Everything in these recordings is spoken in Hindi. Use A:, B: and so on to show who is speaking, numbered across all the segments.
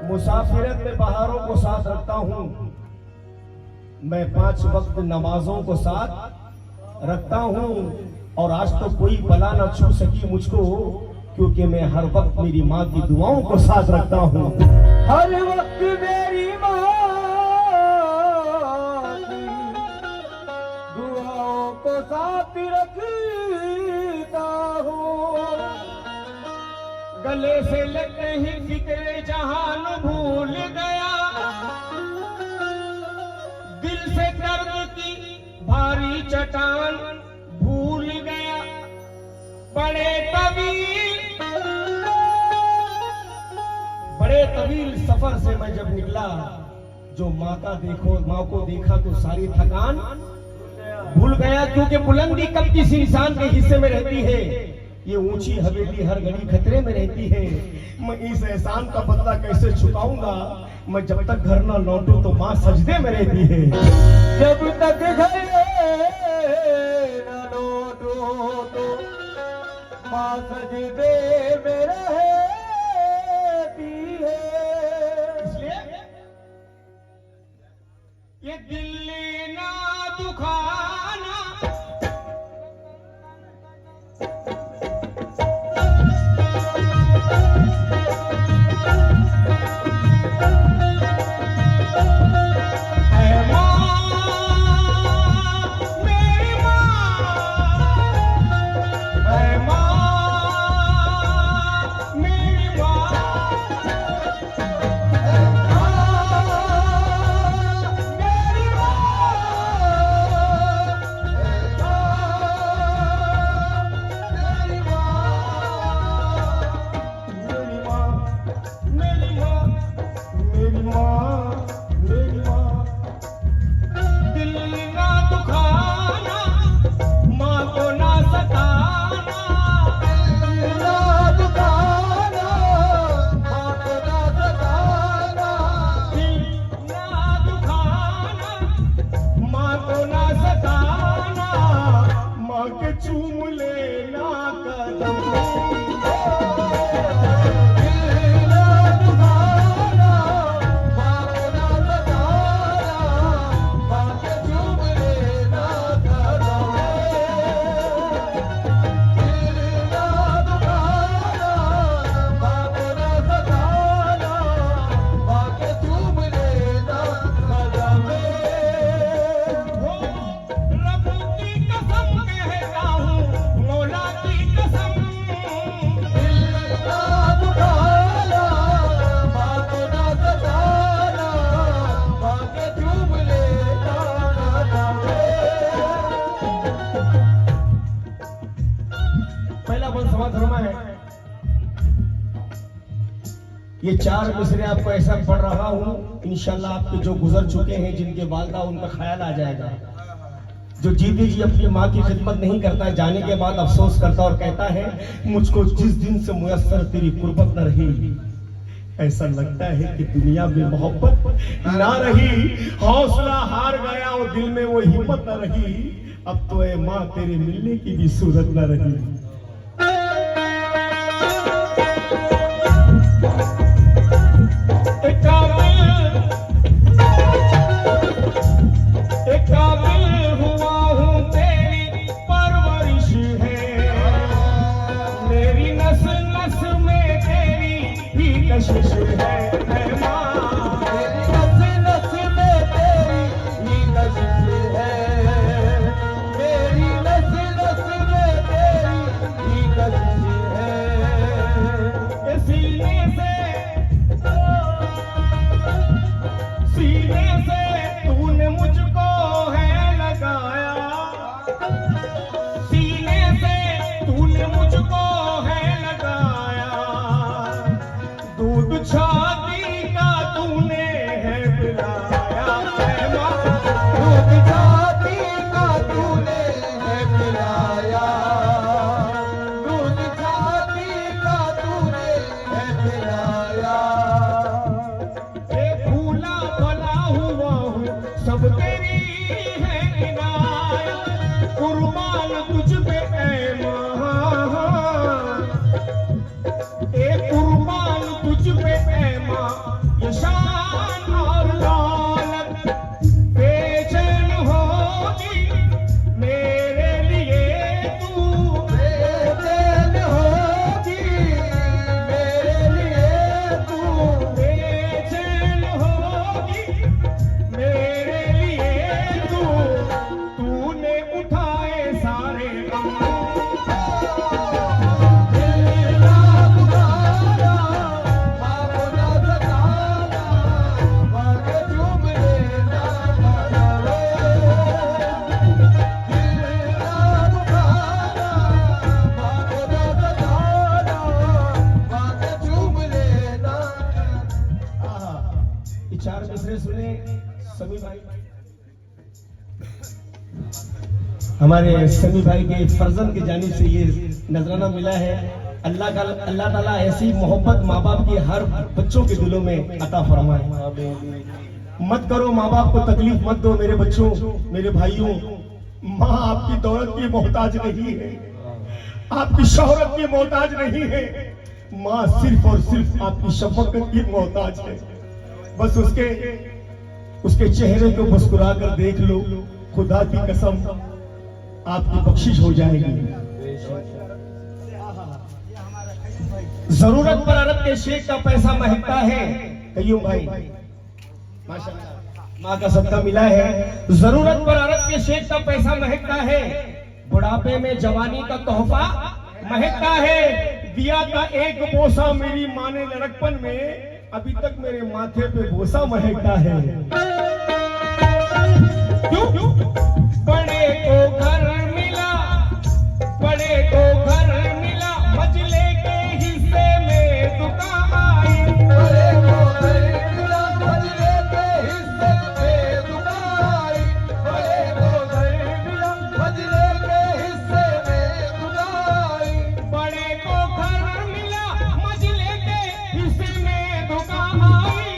A: मुसाफिरत में बहारों को साथ रखता हूँ, मैं 5 वक्त नमाजों को साथ रखता हूँ। और आज तो कोई बला न छू सकी मुझको, क्योंकि मैं हर वक्त मेरी माँ की दुआओं को साथ रखता हूँ।
B: हर वक्त मेरी माँ की दुआओं को साथ रखता हूँ।
A: गले से लगते ही फिक्रे जहान भूल गया, दिल से दर्द की भारी चट्टान भूल गया। बड़े तवील सफर से मैं जब निकला, जो माँ को देखा तो सारी थकान भूल गया। क्योंकि बुलंदी कब किसी इंसान के हिस्से में रहती है, ये ऊंची हवेली हर घड़ी खतरे में रहती है। मैं इस एहसान का बदला कैसे चुकाऊंगा, मैं जब तक घर न लौटूं तो माँ सजदे में रहती है।
B: जब तक घर न लौटो तो माँ सजदे में रहती है।
A: इसलिए ये दिल ना दुखाना, चूम लेना कदम। ये 4 मिसरे आपको ऐसा पढ़ रहा हूँ, इंशाल्लाह आपके जो गुजर चुके हैं, जिनके वालिदा उनका ख्याल आ जाएगा। जो जीते जी अपनी माँ की खिदमत नहीं करता है, जाने के बाद अफसोस करता और कहता है मुझको जिस दिन से मुयस्सर तेरी कुर्बत न रही, ऐसा लगता है कि दुनिया में मोहब्बत ना रही। हौसला हार गया और दिल में वो हिम्मत न रही, अब तो ए माँ तेरे मिलने की भी सूरत न रही। ये शान और दौलत बेचैन होगी मेरे लिए तू,
B: बेचैन होगी मेरे लिए तू,
A: बेचैन होगी मेरे लिए तू, तूने उठाए सारे गम। ये चार मिसरे सुने समी भाई, हमारे समी भाई के फर्जंद की जानिब से ये नजराना मिला है। अल्लाह ताला ऐसी मोहब्बत माँ बाप की हर बच्चों के दिलों में अता फरमाए। मत करो माँ बाप को तकलीफ मत दो मेरे बच्चों, मेरे भाइयों। माँ आपकी दौलत की मोहताज नहीं है, आपकी शोहरत की मोहताज नहीं है। माँ सिर्फ और सिर्फ आपकी शफकत की मोहताज है। बस उसके चेहरे को मुस्कुरा कर देख लो, खुदा की कसम आपकी बख्शिश हो जाएगी। जरूरत पर अरब के शेख का पैसा महकता है। कयूम भाई माशाल्लाह माँ का सदका मिला है। जरूरत पर अरब के शेख का पैसा महकता है, बुढ़ापे में जवानी का तोहफा महकता है। दिया का एक बोसा मेरी माँ ने लड़कपन में, अभी तक मेरे माथे पे बोसा महकता है। क्यों? बड़े को घर मिला, बड़े को घर मिला, मजले के हिस्से में दुकान आई।
B: बड़े को घर मिला, मजले के हिस्से में दुकान आई। बड़े को घर मिला, मजले के हिस्से में दुकान आई।
A: बड़े को घर मिला, मजले के हिस्से में दुकान आई।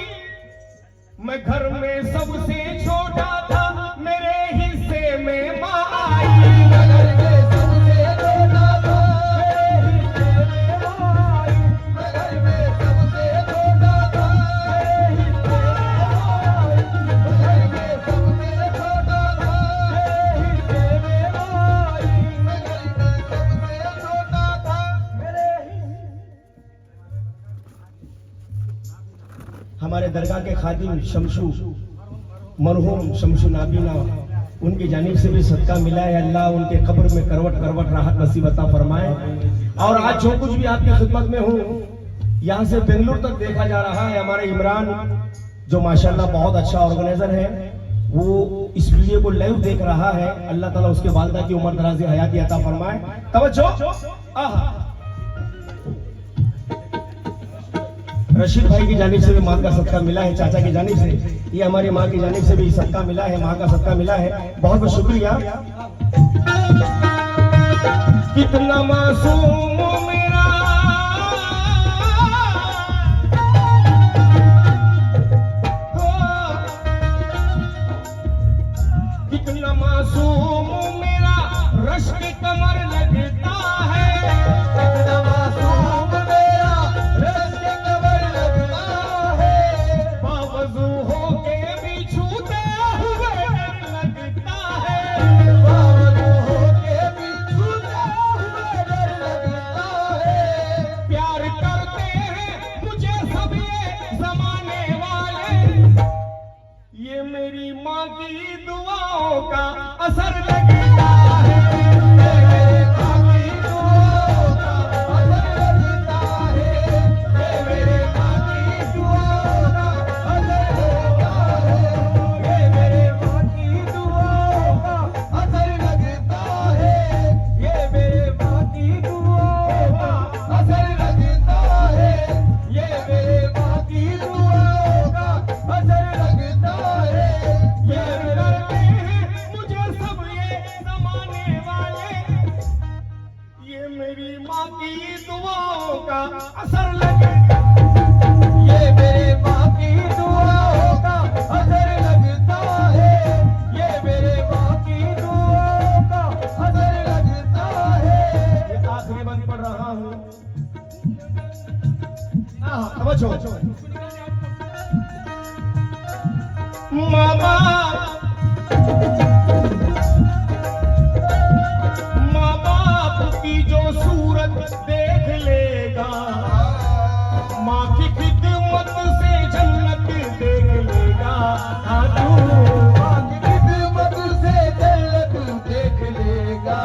A: मैं घर में सबसे छोटा था, मेरे हिस्से में माँ आई।
B: घर में सबसे छोटा था, मेरे हिस्से में माँ आई। घर में सबसे छोटा था, मेरे हिस्से में माँ आई। घर में सबसे छोटा था, मेरे हिस्से में माँ आई। घर में सबसे छोटा था, मेरे
A: हमारे दरगाह के खादिम शमशू, मरहूम शमशू नाबीना, उनकी जानिब से भी सदका मिला है। अल्लाह उनके कब्र में करवट करवट राहत नसीब अता फरमाए। और आज जो कुछ भी आपकी खिदमत में हूँ, यहाँ से बेंगलुरु तक देखा जा रहा है। हमारे इमरान जो माशाल्लाह बहुत अच्छा ऑर्गेनाइजर है, वो इस वीडियो को लाइव देख रहा है। अल्लाह ताला उसके वालिदा की उम्र दराज़ी हयाती अता फरमाए। तवज्जो। रशीद भाई की जानिब से भी माँ का सदका मिला है, चाचा की जानिब से। ये हमारी माँ की जानिब से भी सदका मिला है, माँ का सदका मिला है। बहुत बहुत शुक्रिया। कितना मासूम मेरा, कितना मासूम मेरा रश की कमर लगता है।
B: कितना मासूम मेरा रश की कमर लगता है।
A: बावजू होके भी छूते हुए डर लगता है।
B: बावजू होके भी छूते हुए डर लगता है।
A: प्यार करते हैं मुझे सब ये जमाने वाले, ये मेरी माँ की दुआओं का असर लगता है।
B: मेरे माँ की दुआओं का असर लगता है। ये मेरे माँ की दुआओं का असर लगता है। ये मेरे माँ की दुआओं का असर लगता है। ये मेरे माँ की दुआओं का असर लगता है। ये मेरे माँ की दुआओं का असर लगता है।
A: प्यार करते हैं मुझे सब ये जमाने वाले, ये मेरी माँ की दुआओं का असर लगता है।
B: ये मेरे माँ की दुआओं का असर लगता है। ये मेरे माँ की दुआओं का असर लगता है।
A: ये आखिरी बंद पढ़ रहा हूँ। समझो। माँ बाप की जो सूरत देख लेगा, माँ की खिदमत से जन्नत देख लेगा। हाँ तू
B: माँ की खिदमत से जन्नत देख लेगा,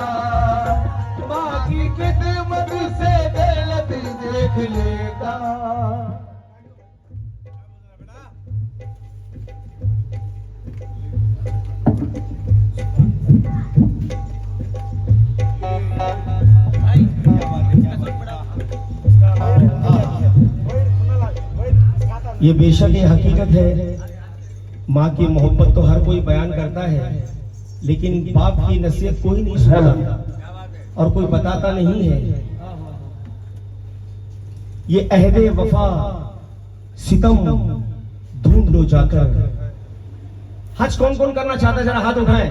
B: माँ की खिदमत से जन्नत देख लेगा।
A: ये बेशक ये हकीकत है, माँ की मोहब्बत तो हर कोई बयान करता है, लेकिन बाप की नसीहत कोई नहीं सुनता और कोई बताता नहीं है। ये अहदे वफा सितम ढूंढ लो जाकर। हज कौन कौन करना चाहता है, जरा हाथ उठाएं।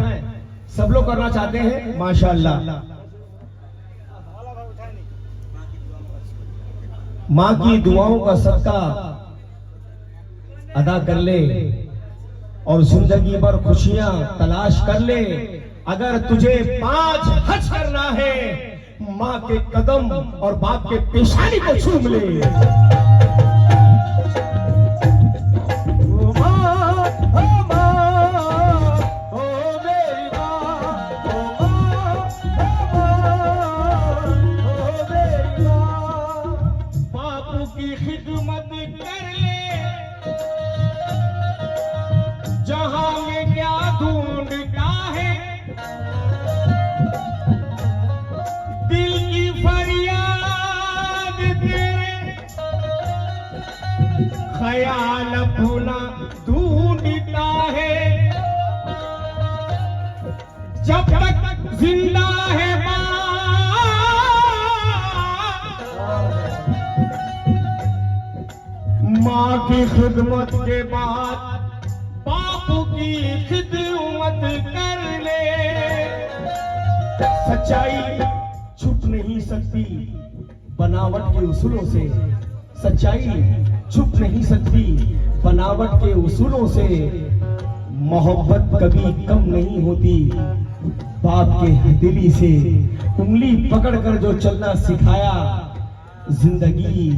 A: सब लोग करना चाहते हैं, माशाअल्लाह। माँ की दुआओं का सदका अदा कर ले और जिंदगी भर खुशियां तलाश कर ले। अगर तुझे 5 हज करना है, माँ के कदम और बाप के पेशानी को चूम ले। ख्याल अपना ढूंढता है, जब तक जिंदा है माँ की खिदमत के बाद बाप की खिदमत कर ले। सच्चाई छुप नहीं सकती बनावट के उसूलों से, सच्चाई छुप नहीं सकती बनावट के उसूलों से। मोहब्बत कभी कम नहीं होती बाप के हथेली से। उंगली पकड़कर जो चलना सिखाया, जिंदगी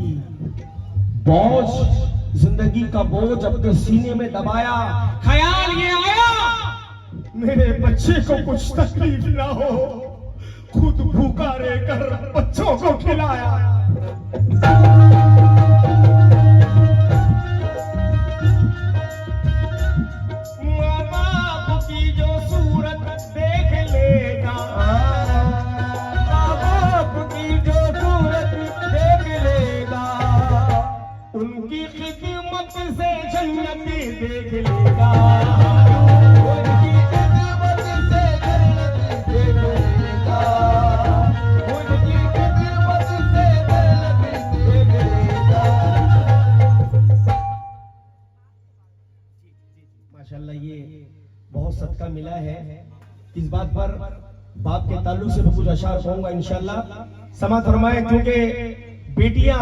A: जिंदगी का बोझ अपने सीने में दबाया। ख्याल ये आया मेरे बच्चे को कुछ तकलीफ ना हो, खुद भूखा रहकर बच्चों को खिलाया। माँ बाप की जो सूरत देख लेगा, माँ बाप की जो सूरत देख लेगा, उनकी खिदमत से जन्नत देख लेगा।
B: उनकी खिदमत से जन्नत देख लेगा, उनकी खिदमत से जन्नत देख लेगा।
A: माशाल्लाह ये बहुत सदका मिला है। इस बात पर बाप के ताल्लुक से कुछ अशार कहूंगा इंशाल्लाह। समात फरमाए, क्योंकि बेटियां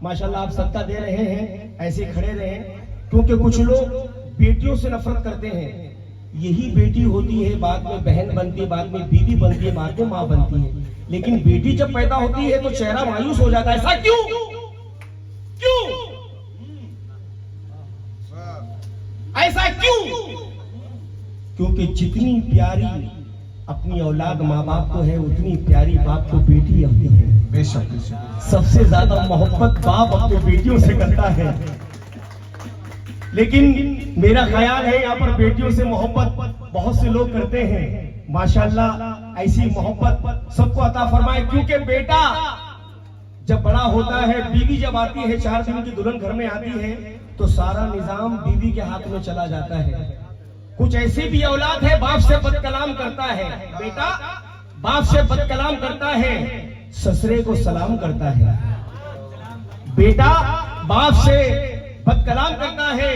A: माशाल्लाह आप सदका दे रहे हैं, ऐसे खड़े रहे, क्योंकि कुछ लोग बेटियों से नफरत करते हैं। यही बेटी होती है, बाद में बहन बनती है, बाद में बीवी बनती है, बाद में माँ बनती है। लेकिन बेटी जब पैदा होती है तो चेहरा मायूस हो जाता है। ऐसा क्यों क्यों ऐसा क्यों? क्योंकि जितनी प्यारी अपनी औलाद माँ बाप को है, उतनी प्यारी बाप को बेटी होती है।
B: बेशक
A: सबसे ज्यादा मोहब्बत बाप अपनी बेटियों से करता है। लेकिन मेरा ख्याल है यहाँ पर बेटियों से मोहब्बत बहुत से लोग करते हैं। माशाल्लाह ऐसी मोहब्बत सबको अता फरमाए, क्योंकि बेटा जब बड़ा होता है, बीवी जब आती है, 4 दिन की दुल्हन घर में आती है, तो सारा निजाम बीवी के हाथ में चला जाता है। कुछ ऐसी भी औलाद है बाप से बदकलाम करता है, बेटा बाप से बदकलाम करता है, ससुरे को सलाम करता है। बेटा बाप से बदकलाम करता है,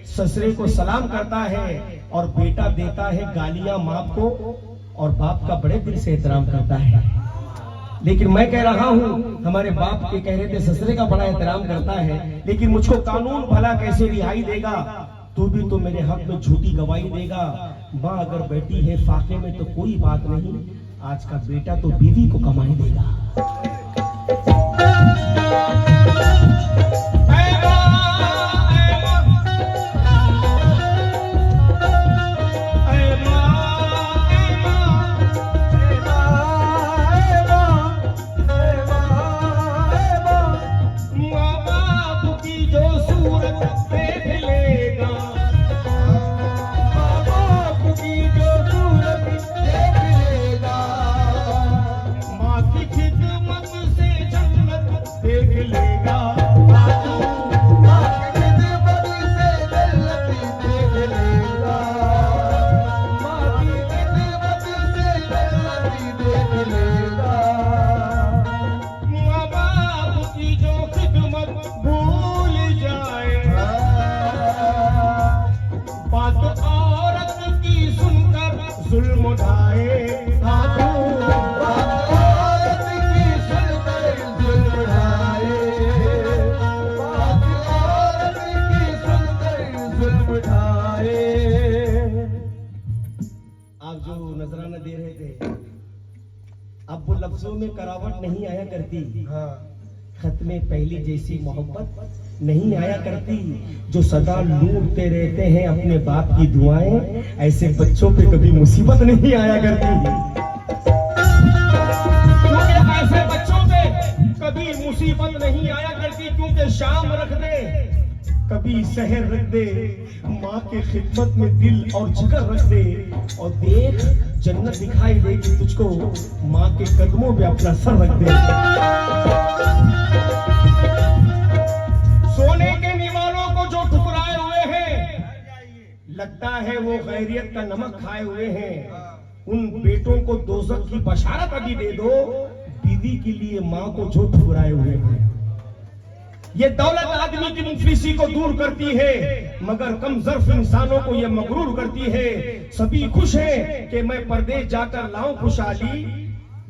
A: ससुरे को सलाम करता है, और बेटा देता है गालियां बाप को, और बाप का बड़े दिल से एहतराम करता है। लेकिन मैं कह रहा हूं, हमारे बाप के कह रहे थे ससुरे का बड़ा एहतराम करता है, लेकिन मुझको कानून भला कैसे रिहाई देगा? तू भी तो मेरे हक में झूठी गवाही देगा। माँ अगर बेटी है फाके में तो कोई बात नहीं, आज का बेटा तो बीवी को कमाई देगा। जुल्म उठाए आप जो नजराना दे रहे थे, अब वो लफ्जों में करावट नहीं आया करती। खत में पहली जैसी मोहब्बत नहीं आया करती। जो सदा लूटते रहते हैं अपने बाप की दुआएं, ऐसे बच्चों पे कभी मुसीबत नहीं आया करती। क्योंकि ऐसे बच्चों पे कभी मुसीबत नहीं आया करती, क्योंकि शाम रख दे कभी शहर रख दे, माँ के खिदमत में दिल और जिगर रख दे, और देख जन्नत दिखाई देगी तुझको, माँ के कदमों पे अपना सर रख दे। सोने के निवालों को जो ठुकराए हुए हैं, लगता है वो गैरियत का नमक खाए हुए हैं। उन बेटों को दोज़ख की बशारत अभी दे दो, बीवी के लिए माँ को जो ठुकराए हुए हैं। ये दौलत आदमी की मुफलिसी को दूर करती है, मगर कम ज़र्फ इंसानों को ये मगरूर करती है। सभी खुश हैं कि मैं परदेश जाकर लाऊं खुशहाली,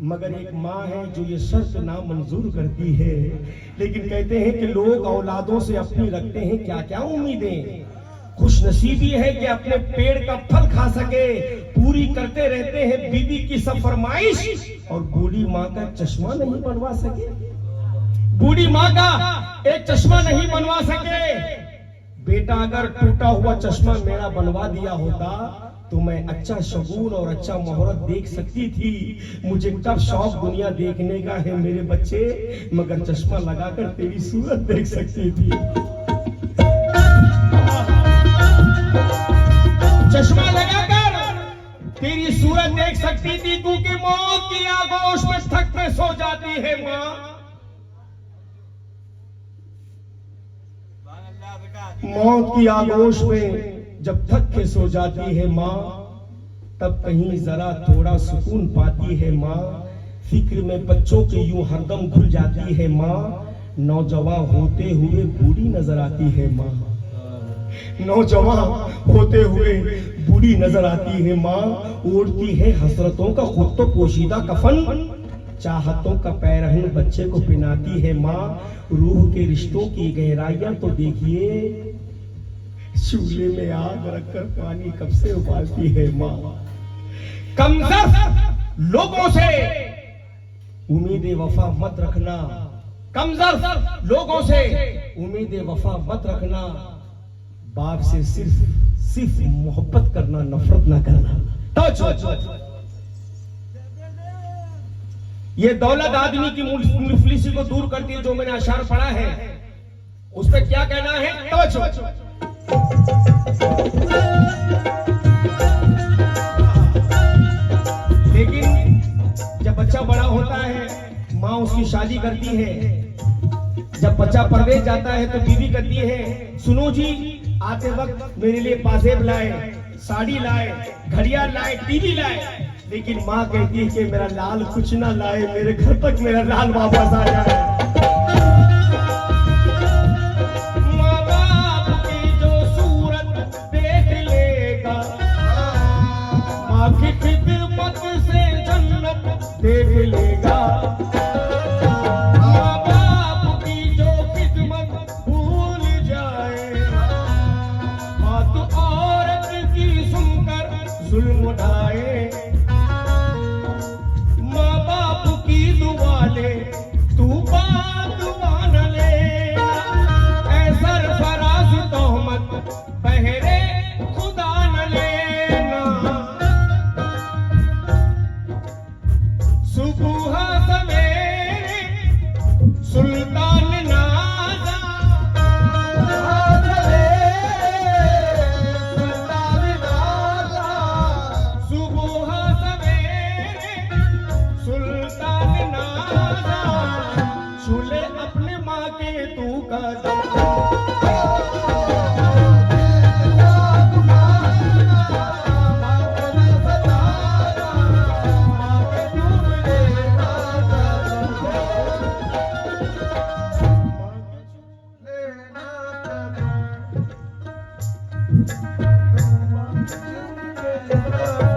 A: मगर एक माँ है जो ये शर्त नामंजूर करती है। लेकिन कहते हैं कि लोग औलादों से अपनी रखते हैं क्या क्या उम्मीदें। खुश नसीबी है कि अपने पेड़ का फल खा सके, पूरी करते रहते हैं बीवी की सब फरमाइश, और बूढ़ी माँ का चश्मा नहीं बनवा सके। बूढ़ी माँ का एक चश्मा नहीं बनवा सके। बेटा अगर टूटा हुआ चश्मा मेरा बनवा दिया होता तो मैं अच्छा शगुन और अच्छा मुहूर्त देख सकती थी। मुझे कब शौक दुनिया देखने का है मेरे बच्चे, मगर चश्मा लगाकर तेरी सूरत देख सकती थी। चश्मा लगाकर तेरी सूरत देख सकती थी, क्योंकि मौत की आगोश में थक के सो जाती है माँ। मौत की आगोश में जब थक के सो जाती है माँ, तब कहीं जरा थोड़ा सुकून पाती है माँ। फिक्र में बच्चों के यूं हरदम घुल जाती है माँ। नौजवान होते हुए बूढ़ी नजर आती है माँ। नौजवान होते हुए बूढ़ी नजर आती है माँ। ओढ़ती है हसरतों का खुद तो पोशीदा कफन, चाहतों का पैरहन बच्चे को पिनाती है माँ। रूह के रिश्तों की गहराइयां तो देखिए, चूल्हे में आग रखकर पानी कब से उबालती है माँ। कमजोर लोगों से उम्मीद वफा मत रखना, कमजोर लोगों से उम्मीद वफा मत रखना। बाप से सिर्फ मोहब्बत करना, नफरत ना करना। ये दौलत आदमी की मुफलिसी को दूर करती है, जो मैंने अशार पढ़ा है उस पर क्या कहना है। लेकिन जब बच्चा बड़ा होता है माँ उसकी शादी करती है। जब बच्चा परदेश जाता है तो बीवी कहती है, सुनो जी आते वक्त मेरे लिए पाजेब लाए, साड़ी लाए, घड़ियाल लाए, टीवी लाए। लेकिन माँ कहती है कि मेरा लाल कुछ ना लाए, मेरे घर तक मेरा लाल वापस आ जाए। माँ बाप की जो सूरत देख लेगा, माँ की खिदमत से जन्नत देख लेगा। माँ बाप की जो खिदमत भूल जाए, माँ तो जुल्म उठाए, माँ बाप की दुआ ले, तू बात मान लेना, ऐ सरफराज तोहमत बहरे खुदा न लेना। सुबह सवेरे सुल्तान नाजा, सुबह सवेरे सुल्तान नाजा, छूले अपने माँ के तू कदम।
B: लेना